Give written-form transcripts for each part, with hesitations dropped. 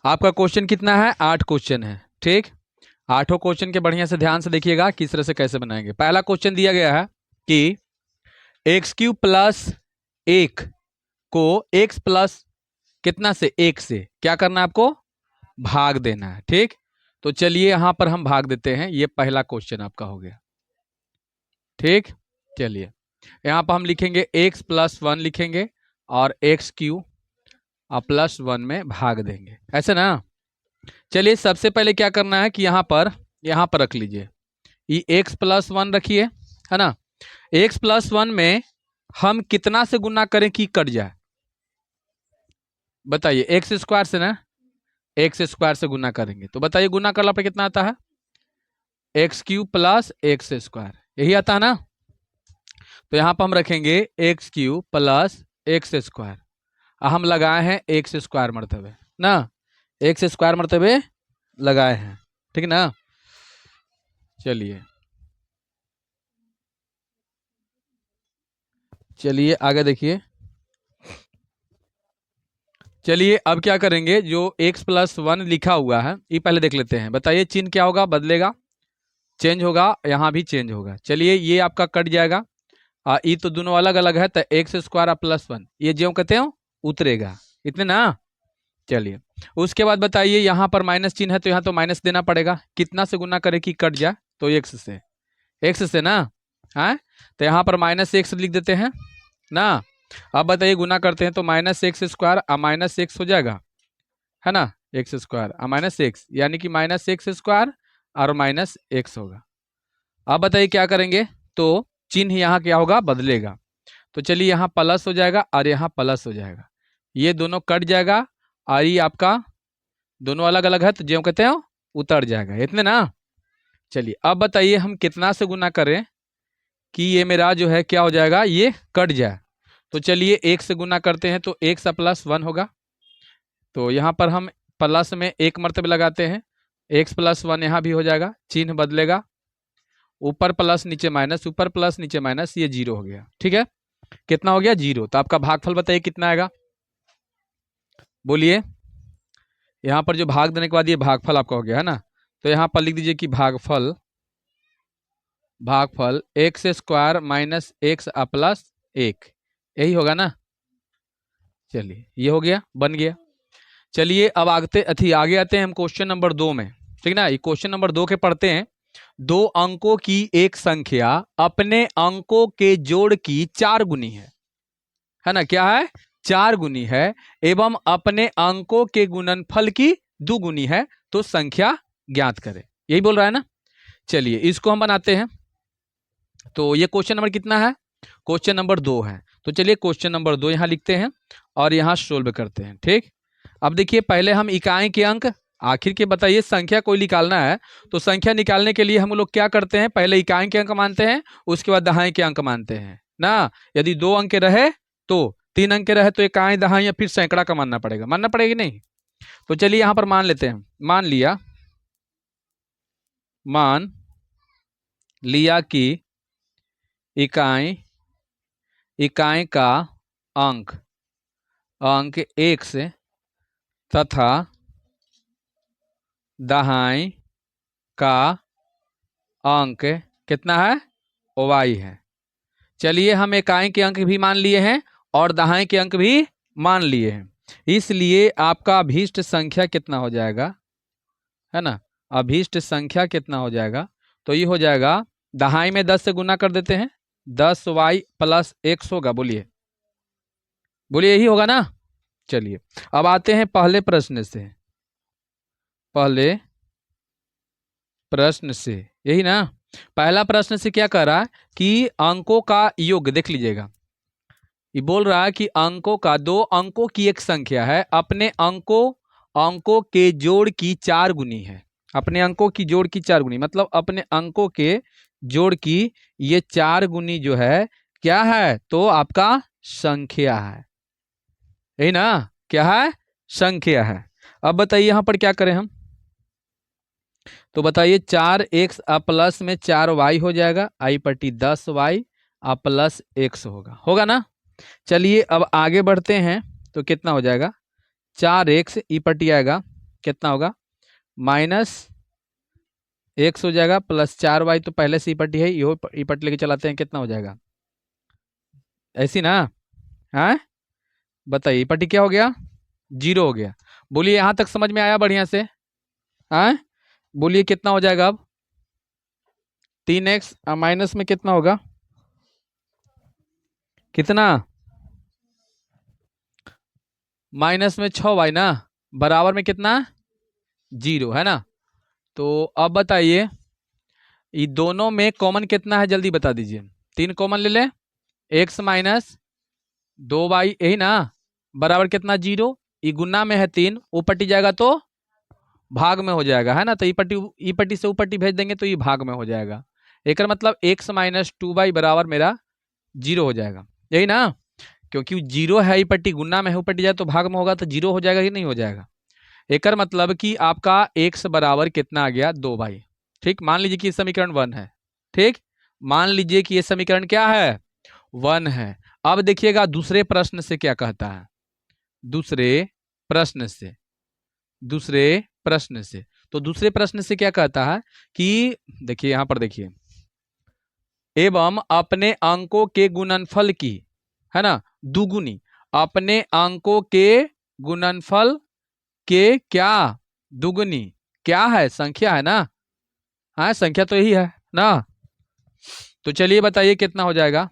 आपका क्वेश्चन कितना है? 8 क्वेश्चन है। ठीक, 8 क्वेश्चन के बढ़िया से ध्यान से देखिएगा किस तरह से कैसे बनाएंगे। पहला क्वेश्चन दिया गया है कि x³ प्लस 1 को x प्लस कितना से 1 से क्या करना है आपको? भाग देना है। ठीक, तो चलिए यहां पर हम भाग देते हैं। ये पहला क्वेश्चन आपका हो गया। ठीक, चलिए यहां पर हम लिखेंगे x प्लस 1 लिखेंगे और x³ प्लस 1 में भाग देंगे, ऐसे ना। चलिए सबसे पहले क्या करना है कि यहां पर रख लीजिए, ये x प्लस 1 रखिए, है ना। x प्लस 1 में हम कितना से गुना करें कि कट जाए? बताइए, एक्स स्क्वायर से ना, एक्स स्क्वायर से गुना करेंगे तो बताइए गुना करने पर कितना आता है? x³ प्लस एक्स स्क्वायर, यही आता है ना। तो यहां पर हम रखेंगे x³ प्लस एक्स स्क्वायर, हम लगाए हैं एक्स स्क्वायर मर्तबे ना, एक्स स्क्वायर मर्तबे लगाए हैं। ठीक ना, चलिए आगे देखिए। चलिए अब क्या करेंगे, जो x प्लस 1 लिखा हुआ है ये पहले देख लेते हैं। बताइए चिन्ह क्या होगा? बदलेगा, चेंज होगा, यहाँ भी चेंज होगा। चलिए ये आपका कट जाएगा, ये तो दोनों अलग अलग है, तो एक्स स्क्वायर प्लस 1 ये जो कहते हो उतरेगा, इतने ना। चलिए उसके बाद बताइए यहाँ पर माइनस चिन्ह है तो यहाँ तो माइनस देना पड़ेगा। कितना से गुना करे कि कट जाए? तो एक्स से ना। हाँ, तो यहाँ पर माइनस एक्स लिख देते हैं ना। अब बताइए गुना करते हैं तो minus x square minus x हो जाएगा, है ना। एक्स स्क्वायर माइनस एक्स यानी कि माइनस एक्स स्क्वायर और माइनस एक्स होगा। अब बताइए क्या करेंगे, तो चिन्ह यहाँ क्या होगा? बदलेगा। तो चलिए यहाँ प्लस हो जाएगा और यहाँ प्लस हो जाएगा, ये दोनों कट जाएगा और ये आपका दोनों अलग अलग है तो जो कहते हैं उतर जाएगा, इतने ना। चलिए अब बताइए हम कितना से गुना करें कि ये मेरा जो है क्या हो जाएगा? ये कट जाए। तो चलिए एक से गुना करते हैं तो एक्स प्लस 1 होगा, तो यहाँ पर हम प्लस में एक मर्तबे लगाते हैं, एक्स प्लस 1 यहाँ भी हो जाएगा, चिन्ह बदलेगा, ऊपर प्लस नीचे माइनस, ऊपर प्लस नीचे माइनस, ये 0 हो गया। ठीक है, कितना हो गया? 0। तो आपका भागफल बताइए कितना आएगा? बोलिए, यहाँ पर जो भाग देने के बाद ये भागफल आपका हो गया है ना, तो यहाँ पर लिख दीजिए कि भागफल x square minus x plus 1, यही होगा ना। चलिए ये हो गया, बन गया। चलिए अब आगे आते हैं हम क्वेश्चन नंबर 2 में। ठीक ना, ये क्वेश्चन नंबर 2 के पढ़ते हैं। 2 अंकों की एक संख्या अपने अंकों के जोड़ की 4 गुनी है ना। क्या है? 4 गुनी है एवं अपने अंकों के गुणनफल की 2 गुनी है, तो संख्या ज्ञात करें, यही बोल रहा है ना। चलिए इसको हम बनाते हैं। तो ये क्वेश्चन नंबर कितना है? क्वेश्चन नंबर 2 है। तो चलिए क्वेश्चन नंबर 2 यहाँ लिखते हैं और यहाँ सोल्व करते हैं। ठीक, अब देखिए पहले हम इकाई के अंक, आखिर के बताइए संख्या कोई निकालना है तो संख्या निकालने के लिए हम लोग क्या करते हैं? पहले इकाई के अंक मानते हैं, उसके बाद दहाई के अंक मानते हैं ना। यदि 2 अंक रहे तो 3 अंक रहे तो इकाई दहाई या फिर सैकड़ा का मानना पड़ेगा नहीं। तो चलिए यहां पर मान लेते हैं, मान लिया कि इकाई का अंक 1 तथा दहाई का अंक कितना है? y है। चलिए हम इकाई के अंक भी मान लिए हैं और दहाई के अंक भी मान लिए हैं, इसलिए आपका अभीष्ट संख्या कितना हो जाएगा, है ना। अभीष्ट संख्या कितना हो जाएगा? तो ये हो जाएगा, दहाई में 10 से गुना कर देते हैं, 10y प्लस x होगा। बोलिए यही होगा ना। चलिए अब आते हैं पहले प्रश्न से, यही ना। पहला प्रश्न से क्या कह रहा है कि अंकों का योग, देख लीजिएगा, ये बोल रहा है कि अंकों का 2 अंकों की एक संख्या है अपने अंकों के जोड़ की 4 गुनी है। अपने अंकों की जोड़ की 4 गुनी मतलब अपने अंकों के जोड़ की ये 4 गुनी जो है क्या है? तो आपका संख्या है, यही ना। क्या है? संख्या है। अब बताइए यहां पर क्या करें हम, तो बताइए 4x प्लस में 4y हो जाएगा, आई पट्टी 10y प्लस x होगा ना। चलिए अब आगे बढ़ते हैं तो कितना हो जाएगा? 4x ई पट्टी आएगा कितना होगा, -x हो जाएगा प्लस 4y, तो पहले से ई पट्टी है, यो ई पट्टी लेके चलाते हैं, कितना हो जाएगा, ऐसी ना। हाँ बताइए, ई पट्टी क्या हो गया, 0 हो गया। बोलिए यहाँ तक समझ में आया बढ़िया से। हाँ बोलिए कितना हो जाएगा अब, 3x माइनस में कितना होगा, कितना, माइनस में 6y ना, बराबर में कितना, 0 है ना। तो अब बताइए ये दोनों में कॉमन कितना है, जल्दी बता दीजिए। 3 कॉमन ले ले, x माइनस 2y, यही ना, बराबर कितना, 0। ये गुना में है 3, वो पट्टी जाएगा तो भाग में हो जाएगा, है ना। तो ई पट्टी से ऊ पट्टी भेज देंगे तो ये भाग में हो जाएगा। एक मतलब x माइनस 2y बराबर मेरा 0 हो जाएगा, यही ना। क्योंकि 0 है, ई पट्टी गुना में है, ऊ पट्टी जाए तो भाग में होगा, तो 0 हो जाएगा कि नहीं हो जाएगा। एक मतलब कि आपका x बराबर कितना आ गया, 2y। ठीक, मान लीजिए कि ये समीकरण 1 है। ठीक, मान लीजिए कि ये समीकरण क्या है, 1 है। अब देखिएगा दूसरे प्रश्न से क्या कहता है, दूसरे प्रश्न से, दूसरे प्रश्न से। तो दूसरे प्रश्न से क्या कहता है कि देखिए यहां पर देखिए, एवं अपने अंकों के गुणनफल की, है ना, दुगुनी, अपने अंकों के गुणनफल के क्या, दुगुनी, क्या है, संख्या है ना। हाँ संख्या तो यही है ना। तो चलिए बताइए कितना हो जाएगा,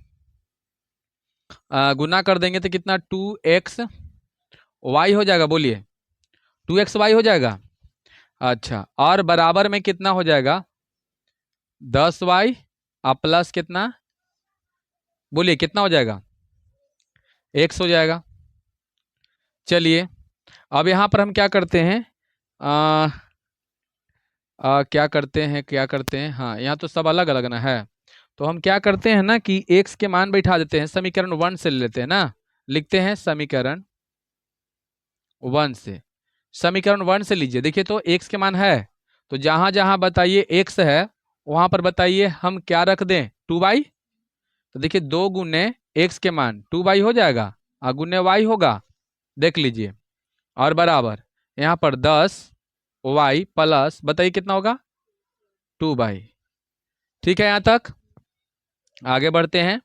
गुना कर देंगे तो कितना, 2x y हो जाएगा, बोलिए 2xy हो जाएगा। अच्छा, और बराबर में कितना हो जाएगा, 10y प्लस कितना, बोलिए कितना हो जाएगा, x हो जाएगा। चलिए अब यहाँ पर हम क्या करते हैं, क्या करते हैं, हाँ यहाँ तो सब अलग अलग ना है। तो हम क्या करते हैं ना कि x के मान बैठा देते हैं, समीकरण 1 से ले लेते हैं ना। लिखते हैं समीकरण 1 से, समीकरण 1 से लीजिए। देखिए तो x के मान है, तो जहां जहां बताइए x है वहां पर बताइए हम क्या रख दें, 2y। तो देखिए 2 गुने x के मान 2y हो जाएगा, और गुने y होगा, देख लीजिए, और बराबर यहाँ पर 10y प्लस बताइए कितना होगा, 2y। ठीक है, यहाँ तक आगे बढ़ते हैं।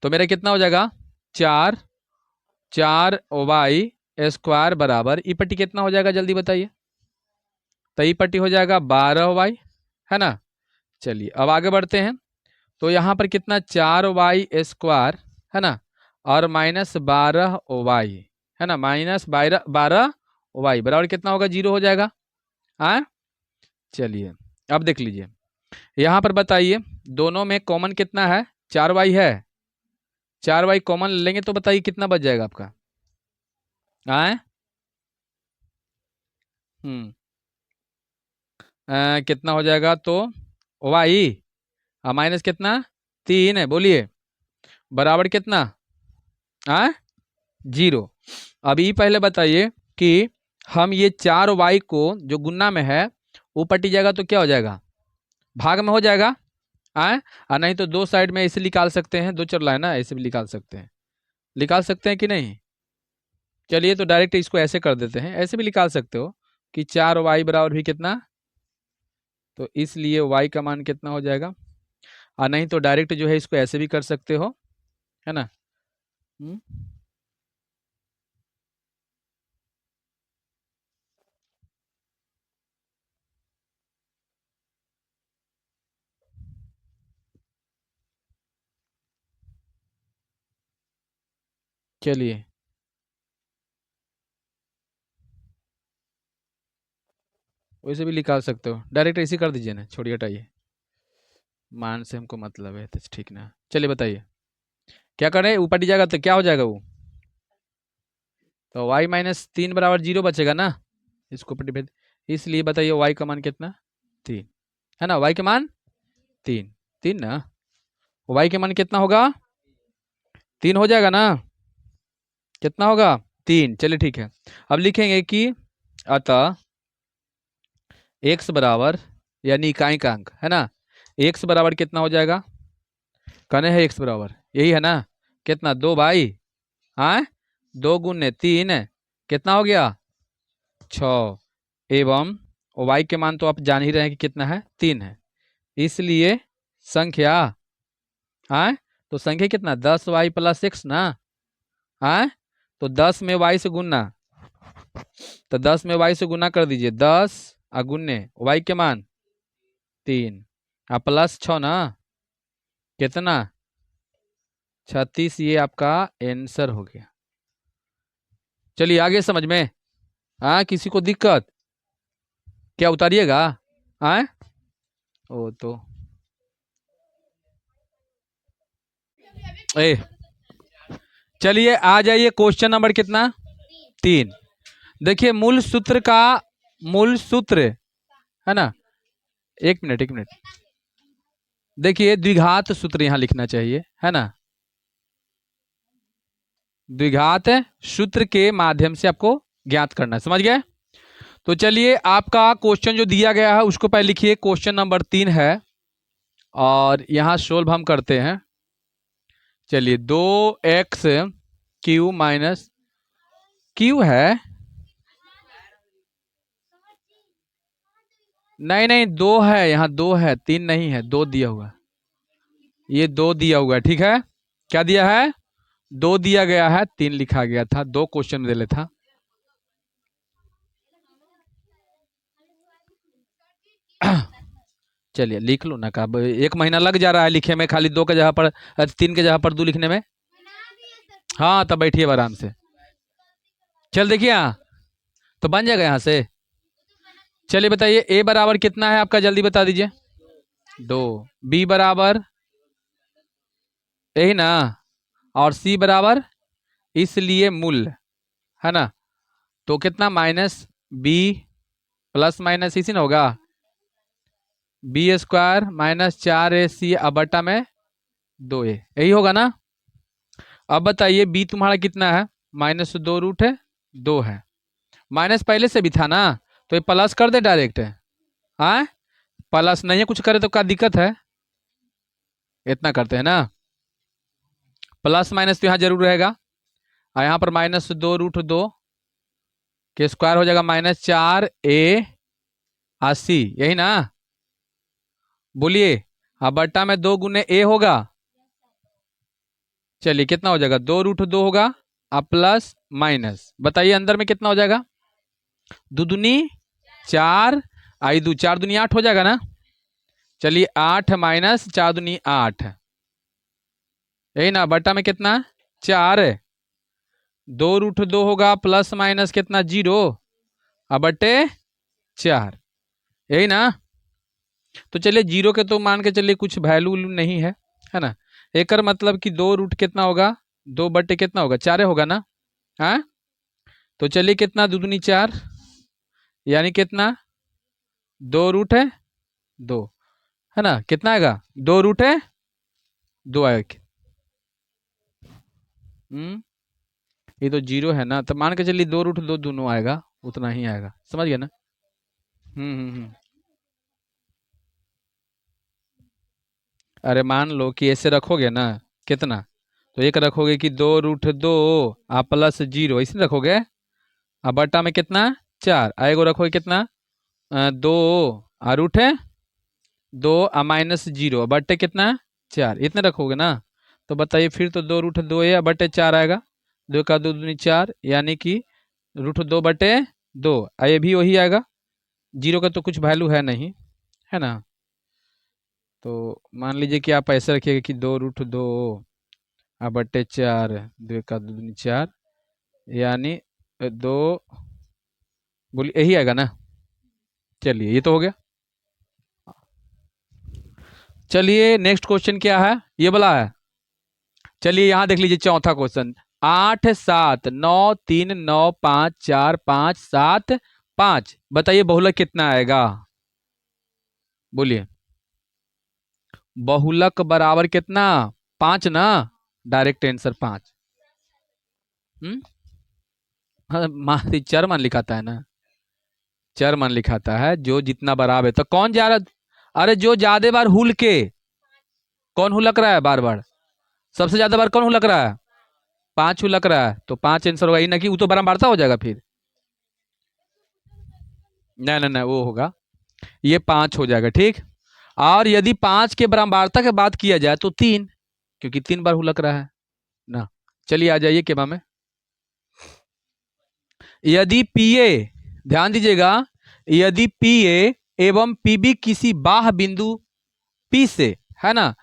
तो मेरा कितना हो जाएगा, 4y² बराबर ई पट्टी कितना हो जाएगा, जल्दी बताइए। तो ई पट्टी हो जाएगा 12y, है ना। चलिए अब आगे बढ़ते हैं। तो यहाँ पर कितना, 4y² है ना, और -12y है ना, -12y बराबर कितना होगा, 0 हो जाएगा। हाँ चलिए अब देख लीजिए, यहाँ पर बताइए दोनों में कॉमन कितना है, 4y है। 4y कॉमन लेंगे तो बताइए कितना बच जाएगा आपका, आए कितना हो जाएगा, तो y माइनस कितना, 3 है, बोलिए बराबर कितना, हाँ 0। अब ये पहले बताइए कि हम ये 4y को जो गुना में है वो पट्टी जाएगा तो क्या हो जाएगा, भाग में हो जाएगा। और नहीं तो दो साइड में ऐसे निकाल सकते हैं, दो चर लाइन ना, ऐसे भी निकाल सकते हैं, निकाल सकते हैं कि नहीं। चलिए तो डायरेक्ट इसको ऐसे कर देते हैं, ऐसे भी निकाल सकते हो कि 4y बराबर भी कितना, तो इसलिए y का मान कितना हो जाएगा। और नहीं तो डायरेक्ट जो है इसको ऐसे भी कर सकते हो, है ना। चलिए वैसे भी निकाल सकते हो, डायरेक्ट ऐसे कर दीजिए ना, छोड़िए हटाइए, मान से हमको मतलब है तो ठीक ना। चलिए बताइए क्या करें, ऊपर जाएगा तो क्या हो जाएगा वो, तो y-3 बराबर 0 बचेगा ना, इसको ऊपर भेज, इसलिए बताइए y का मान कितना, 3 है ना, y का मान 3, 3 ना, y का मान कितना होगा, 3 हो जाएगा ना, कितना होगा, 3। चलिए ठीक है, अब लिखेंगे कि अतः x बराबर, यानी इकाई का अंक है ना, x बराबर कितना हो जाएगा, कहने है x बराबर यही है ना, कितना, 2y, हाँ 2 गुने 3 कितना हो गया, 6, एवं y के मान तो आप जान ही रहे हैं कि कितना है, 3 है। इसलिए संख्या तो संख्या कितना 10y + x ना। तो 10 में y से गुणना, तो 10 में y से गुना कर दीजिए, 10 गुने y के मान 3 +6 ना, कितना 36। ये आपका आंसर हो गया। चलिए आगे समझ में। किसी को दिक्कत क्या, उतारिएगा। ओ तो चलिए आ जाइए क्वेश्चन नंबर कितना, 3। देखिए मूल सूत्र है ना, एक मिनट देखिए द्विघात सूत्र यहां लिखना चाहिए, है ना। द्विघात सूत्र के माध्यम से आपको ज्ञात करना है, समझ गए। तो चलिए आपका क्वेश्चन जो दिया गया है उसको पहले लिखिए, क्वेश्चन नंबर 3 है और यहां सोल्व हम करते हैं। चलिए 2x³ माइनस क्यू है, नहीं 2 है, यहाँ 2 है, 3 नहीं है, 2 दिया हुआ, ये 2 दिया हुआ है, ठीक है। क्या दिया है, 2 दिया गया है, 3 लिखा गया था, 2 क्वेश्चन दे लेता। चलिए लिख लो ना, का 1 महीना लग जा रहा है लिखे में, खाली 2 के जगह पर 3 के जगह पर 2 लिखने में। हाँ तब बैठिए आराम से। चल देखिए यहाँ तो बन जाएगा यहाँ से। चलिए बताइए a बराबर कितना है आपका, जल्दी बता दीजिए। 2, b बराबर यही ना, और c बराबर इसलिए मूल, है ना। तो कितना -b ± इसी ना होगा, b² - 4ac बटा में 2a, यही होगा ना। अब बताइए b तुम्हारा कितना है, -2√2 है, माइनस पहले से भी था ना, तो ये प्लस कर दे डायरेक्ट। प्लस नहीं है, कुछ करे तो क्या दिक्कत है, इतना करते हैं ना। प्लस माइनस तो यहाँ जरूर रहेगा, और यहाँ पर -2√2 के स्क्वायर हो जाएगा -4ac, यही ना। बोलिए, अब बट्टा में 2 गुने a होगा। चलिए कितना हो जाएगा, 2√2 होगा, अब प्लस माइनस, बताइए अंदर में कितना हो जाएगा, 2 दूनी 4, 4 दूनी 8 हो जाएगा ना। चलिए 8 - 4 दूनी 8, यही ना, बट्टा में कितना 4, 2√2 होगा, प्लस माइनस कितना 0, अब बट्टे 4, यही ना। तो चलिए 0 के तो मान के चलिए कुछ वैल्यू नहीं है ना। एक मतलब कि 2 रूट कितना होगा, 2 बट्टे कितना होगा, 4 होगा ना। तो चलिए कितना 2 दूनी 4, यानी कितना 2√2 है ना, कितना आएगा 2√2 आएगा। ये तो 0 है ना, तो मान के चलिए 2√2 दोनों आएगा, उतना ही आएगा, समझ गया ना। अरे मान लो कि ऐसे रखोगे ना, कितना, तो एक रखोगे कि 2√2 +0 ऐसे रखोगे, अब बट्टा में कितना 4 आएगा, रखोगे कितना 2 रूट है 2 -0 बट्टे कितना 4, इतने रखोगे ना। तो बताइए फिर तो 2√2 है, बट्टे 4 आएगा, 2 का 2 दूनी 4, यानी कि √2/2, ये भी वही आएगा, 0 का तो कुछ वैल्यू है नहीं, है ना। तो मान लीजिए कि आप ऐसे रखिएगा कि 2√2 बट्टे 4, 2 का 2 दूनी 4, यानी 2, बोलिए यही आएगा ना। चलिए ये तो हो गया। चलिए नेक्स्ट क्वेश्चन क्या है, ये वाला है। चलिए यहां देख लीजिए चौथा क्वेश्चन, 8 7 9 3 9 5 4 5 7 5, बताइए बहुलक कितना आएगा। बोलिए, बहुलक बराबर कितना 5 ना, डायरेक्ट आंसर 5। हाँ चर मान लिखाता है ना, चर मान लिखाता है, जो जितना बराबर है। तो कौन जा रहा, अरे जो ज्यादा बार हुल के, कौन हुलक रहा है बार बार, सबसे ज्यादा बार कौन हुलक रहा है, 5 हुलक रहा है, तो 5 आंसर होगा, ही ना कि वो तो बारंबारता हो जाएगा फिर। नहीं नहीं नहीं, वो होगा, ये 5 हो जाएगा, ठीक। और यदि 5 के बराबरता के बात किया जाए तो 3, क्योंकि 3 बार हुलक रहा है ना। चलिए आ जाइए केमा में। यदि पीए, ध्यान दीजिएगा, यदि पीए एवं पीबी किसी बाह्य बिंदु पी से, है ना,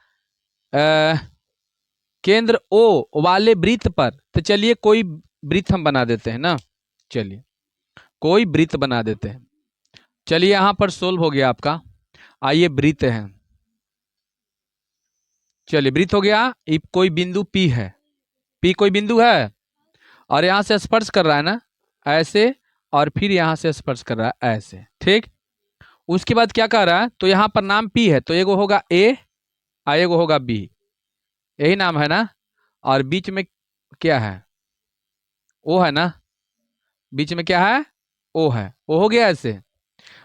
केंद्र ओ वाले वृत्त पर, तो चलिए कोई वृत्त हम बना देते हैं ना। चलिए कोई वृत्त बना देते हैं। चलिए यहां पर सोल्व हो गया आपका। आइए वृत्त है, चलिए वृत्त हो गया। कोई बिंदु पी है, पी कोई बिंदु है, और यहां से स्पर्श कर रहा है ना, ऐसे, और फिर यहां से स्पर्श कर रहा है ऐसे, ठीक। उसके बाद क्या कह रहा है, तो यहां पर नाम पी है, तो एगो होगा ए और एगो होगा बी, यही नाम है ना। और बीच में क्या है, ओ है ना, बीच में क्या है, ओ है, ओ हो गया ऐसे।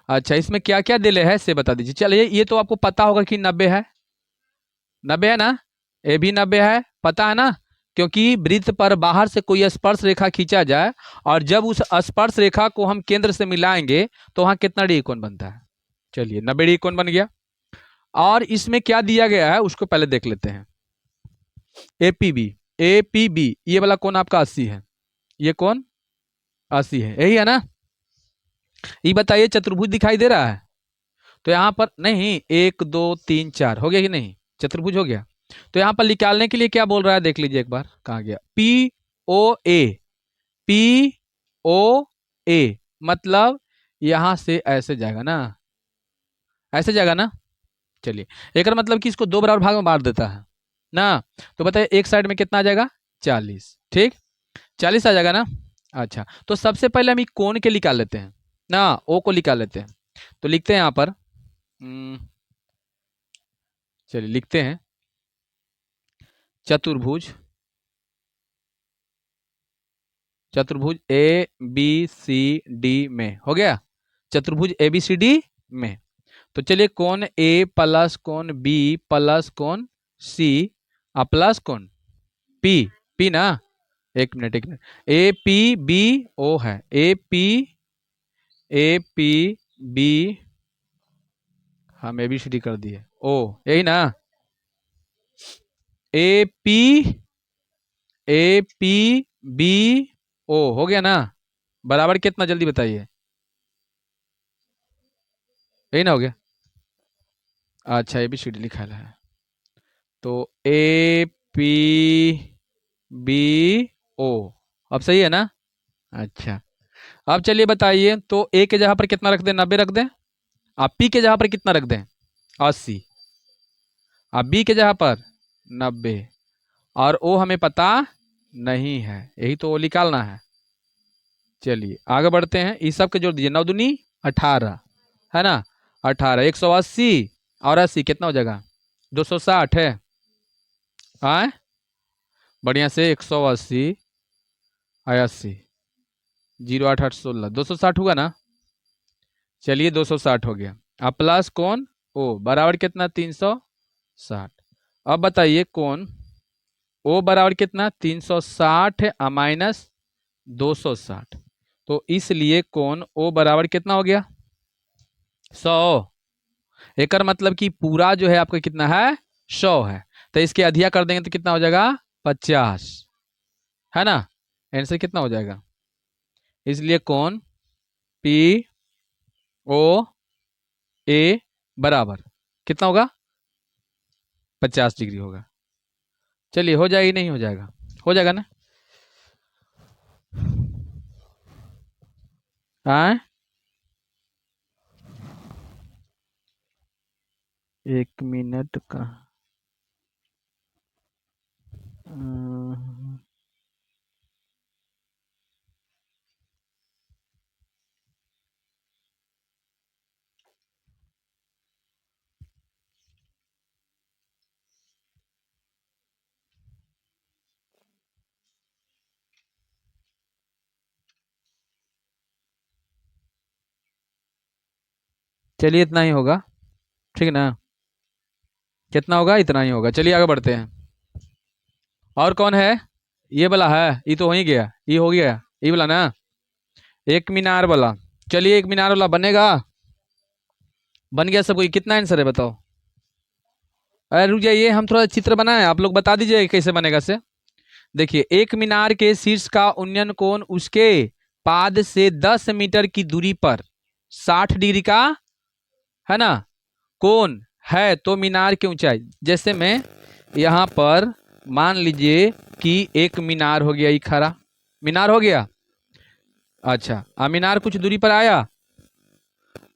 अच्छा, इसमें क्या क्या दिले है से बता दीजिए। चलिए ये तो आपको पता होगा कि 90 है, 90 है ना, ये भी 90 है, पता है ना। क्योंकि वृत्त पर बाहर से कोई स्पर्श रेखा खींचा जाए, और जब उस स्पर्श रेखा को हम केंद्र से मिलाएंगे तो वहां कितना डी कोण बनता है। चलिए 90 डी कोण बन गया। और इसमें क्या दिया गया है उसको पहले देख लेते हैं। एपीबी, एपीबी ये वाला कोण आपका 80 है, ये कोण 80 है, यही है ना। ये बताइए चतुर्भुज दिखाई दे रहा है, तो यहाँ पर नहीं, 1 2 3 4 हो गया कि नहीं, चतुर्भुज हो गया। तो यहाँ पर निकालने के लिए क्या बोल रहा है देख लीजिए एक बार, कहाँ गया, पी ओ ए, पी ओ ए, मतलब यहां से ऐसे जाएगा ना, ऐसे जाएगा ना। चलिए एक मतलब कि इसको 2 बराबर भाग में बांट देता है ना। तो बताइए एक साइड में कितना आ जाएगा, 40, ठीक, 40 आ जाएगा ना। अच्छा, तो सबसे पहले हम कोण के निकाल लेते हैं ना, ओ को निकाल लेते हैं। तो लिखते हैं यहाँ पर, चलिए लिखते हैं चतुर्भुज, चतुर्भुज ए बी सी डी में, हो गया चतुर्भुज ए बी सी डी में। तो चलिए कोण ए प्लस कोण बी प्लस कोण सी प्लस कोण पी, पी ना, एक मिनट एक मिनट, ए पी बी ओ है, ए पी बी, हम ए बी सी डी कर दिए, ओ यही ना, ए पी बी ओ हो गया ना, बराबर कितना जल्दी बताइए, यही ना हो गया। अच्छा ए बी सी डी लिखा है, तो ए पी बी ओ, अब सही है ना। अच्छा, अब चलिए बताइए, तो ए के जगह पर कितना रख दें, 90 रख दें। आप पी के जगह पर कितना रख दें, 80। आप बी के जगह पर 90, और ओ हमें पता नहीं है, यही तो वो निकालना है। चलिए आगे बढ़ते हैं, इस सब के जोड़ दीजिए, 9 दूनी 18 है ना, 18, 180 और 80 कितना हो जाएगा, 260 है। आए बढ़िया से, 180 80, 0 8 8 16, 260 हुआ ना। चलिए 260 हो गया। अब प्लस कौन, ओ बराबर कितना, 360। अब बताइए कौन ओ बराबर कितना, 360 माइनस 260, तो इसलिए कौन ओ बराबर कितना हो गया, 100। एक मतलब कि पूरा जो है आपका कितना है, 100 है। तो इसके अधिया कर देंगे तो कितना हो जाएगा, 50, है ना। आंसर कितना हो जाएगा, इसलिए कौन पी ओ ए बराबर कितना होगा, 50 डिग्री होगा। चलिए हो जाएगी, नहीं हो जाएगा, हो जाएगा ना। हाँ 1 मिनट का, चलिए इतना ही होगा, ठीक है ना। कितना होगा, इतना ही होगा। चलिए आगे बढ़ते हैं। और कौन है, ये वाला है, ये तो हो ही गया, ये हो गया, ये वाला ना, एक मीनार वाला। चलिए एक मीनार वाला बनेगा? बन गया सबको? ये कितना आंसर है बताओ? अरे रुक जाइए, हम थोड़ा चित्र बनाए, आप लोग बता दीजिए कैसे बनेगा से। देखिए, एक मीनार के शीर्ष का उन्नयन कोण उसके पाद से 10 मीटर की दूरी पर 60 डिग्री का है ना कोण है, तो मीनार की ऊंचाई, जैसे मैं यहाँ पर मान लीजिए कि एक मीनार हो गया, ये खड़ा मीनार हो गया। अच्छा, मीनार कुछ दूरी पर आया,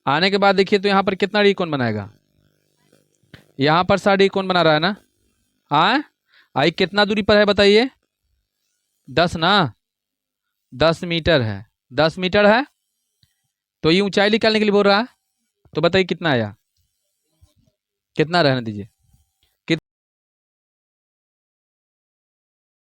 आने के बाद देखिए तो यहाँ पर कितना डिग्री कोण बनाएगा? यहाँ पर 60 डिग्री कोण बना रहा है ना। हाँ, आई कितना दूरी पर है बताइए? 10 ना, 10 मीटर है, 10 मीटर है, तो ये ऊंचाई निकालने के लिए बोल रहा है। तो बताइए कितना आया, कितना रहने दीजिए।